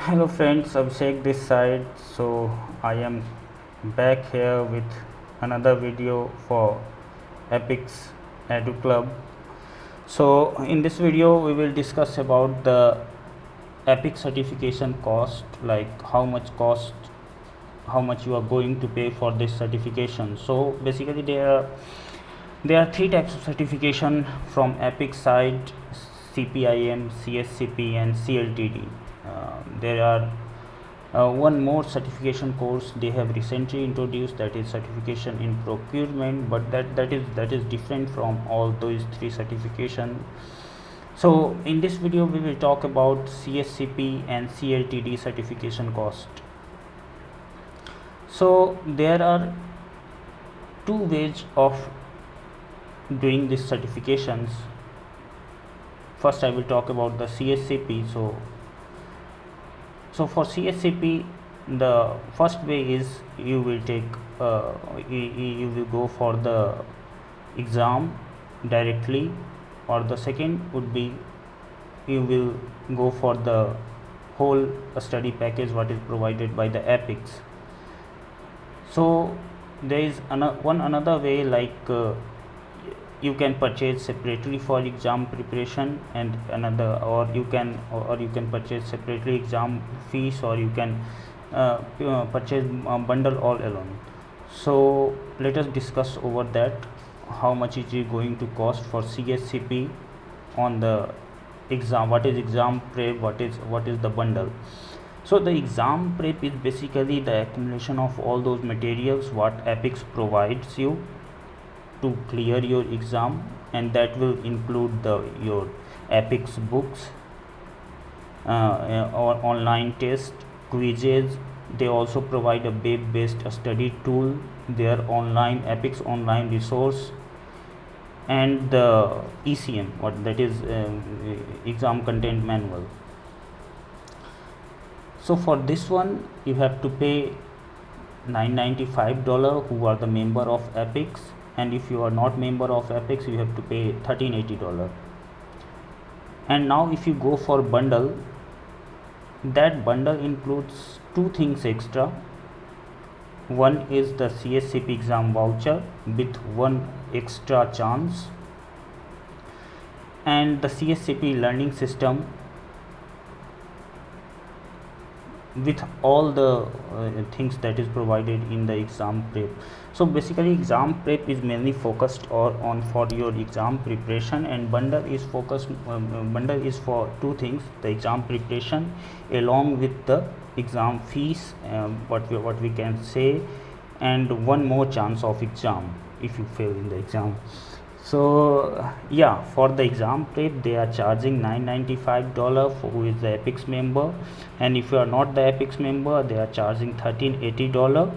Hello friends, Abhishek this side. So I am back here with another video for Epix Edu Club. So in this video we will discuss about the Epic certification cost, like how much you are going to pay for this certification. So basically there are three types of certification from Epic side: CPIM, CSCP, and CLTD. There are one more certification course they have recently introduced, that is certification in procurement, but that is different from all those three certification. So in this video we will talk about CSCP and CLTD certification cost. So there are two ways of doing these certifications. First I will talk about the CSCP. So for CSCP, the first way is you will take you will go for the exam directly, or the second would be you will go for the whole study package what is provided by the Epics. So there is another way, like you can purchase separately for exam preparation, and another, or you can purchase separately exam fees, or you can purchase bundle all alone. So let us discuss over that, how much is it going to cost for CSCP on the exam, what is exam prep, what is the bundle. So the exam prep is basically the accumulation of all those materials what Epix provides you to clear your exam, and that will include your Epix books, or online test, quizzes. They also provide a web-based study tool, their online Epix online resource, and the ECM, what that is exam content manual. So for this one you have to pay $995 who are the member of Epix, and if you are not member of Epix you have to pay $1380. And now if you go for bundle, that bundle includes two things extra. One is the CSCP exam voucher with one extra chance, and the CSCP learning system with all the things that is provided in the exam prep. So basically exam prep is mainly focused on for your exam preparation, and bundle is bundle is for two things: the exam preparation along with the exam fees, what we can say, and one more chance of exam if you fail in the exam. So yeah, for the exam prep they are charging $995 for who is the Epix member, and if you are not the Epix member they are charging $1380.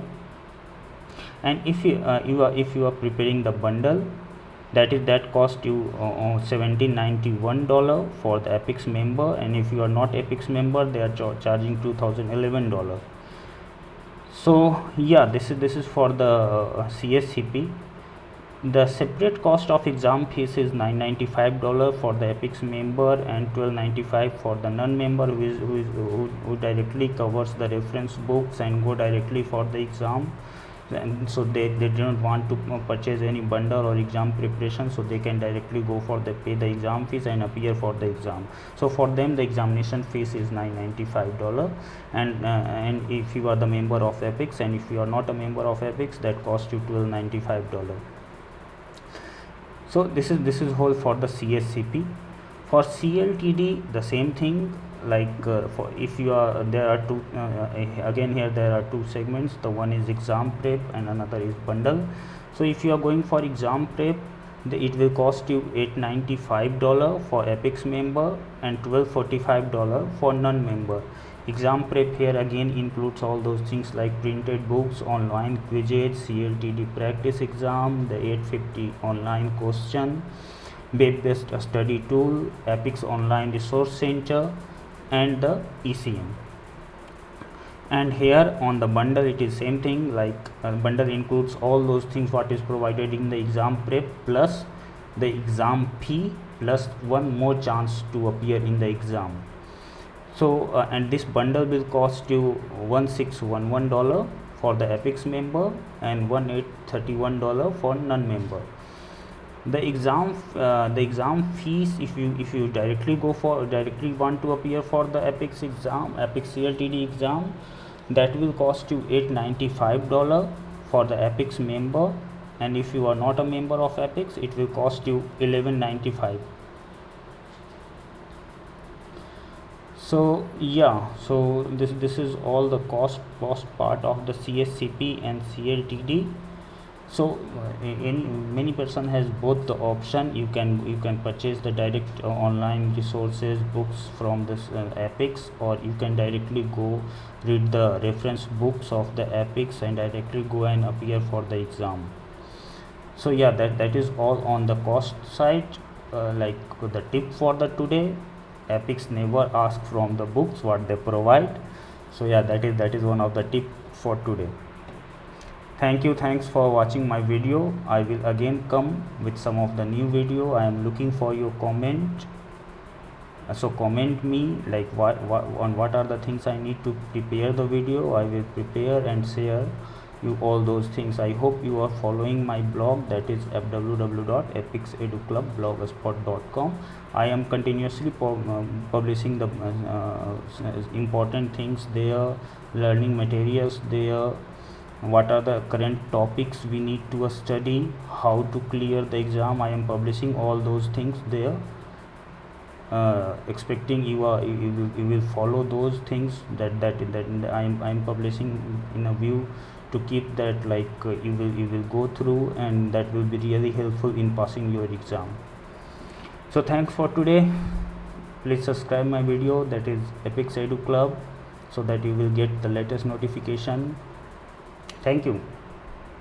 And if you are preparing the bundle, that cost you $1791 for the Epix member, and if you are not Epix member they are charging $2011. So yeah, this is for the CSCP. The separate cost of exam fees is $995 for the Epix member and $1295 for the non-member, who directly covers the reference books and go directly for the exam. And so they do not want to purchase any bundle or exam preparation, so they can directly go for the pay the exam fees and appear for the exam. So for them the examination fees is $995, and if you are the member of Epix, and if you are not a member of Epix, that costs you $1295. So this is whole for the CSCP. For CLTD the same thing, like for if you are there are two again here there are two segments. The one is exam prep and another is bundle. So if you are going for exam prep, it will cost you $895 for Epix member and $1245 for non-member. Exam prep here again includes all those things like printed books, online quizzes, CLTD practice exam, the 850 online question, web-based study tool, Epix online resource center, and the ECM. And here on the bundle it is same thing, like bundle includes all those things what is provided in the exam prep, plus the exam fee, plus one more chance to appear in the exam. So and this bundle will cost you $1611 for the Epix member and $1831 for non-member. The exam fees, if you directly want to appear for the Epix CLTD exam, that will cost you $895 for the Epix member, and if you are not a member of Epix, it will cost you $1195. So yeah, so this is all the cost part of the CSCP and CLTD. So many person has both the option. You can purchase the direct online resources books from this Epix, or you can directly go read the reference books of the Epix and directly go and appear for the exam. So yeah, that is all on the cost side. Like the tip for the today, Epix never ask from the books what they provide. So yeah, that is one of the tip for today. Thanks for watching my video. I will again come with some of the new video. I am looking for your comment. So comment me like what are the things I need to prepare the video. I will prepare and share you all those things. I hope you are following my blog, that is www.epixeduclubblogspot.com. I am continuously publishing the important things there, learning materials there, what are the current topics we need to study, how to clear the exam. I am publishing all those things there, expecting you will follow those things that I am publishing in a view to keep that like you will go through, and that will be really helpful in passing your exam. So thanks for today. Please subscribe my video, that is Epix Edu Club, so that you will get the latest notification. Thank you.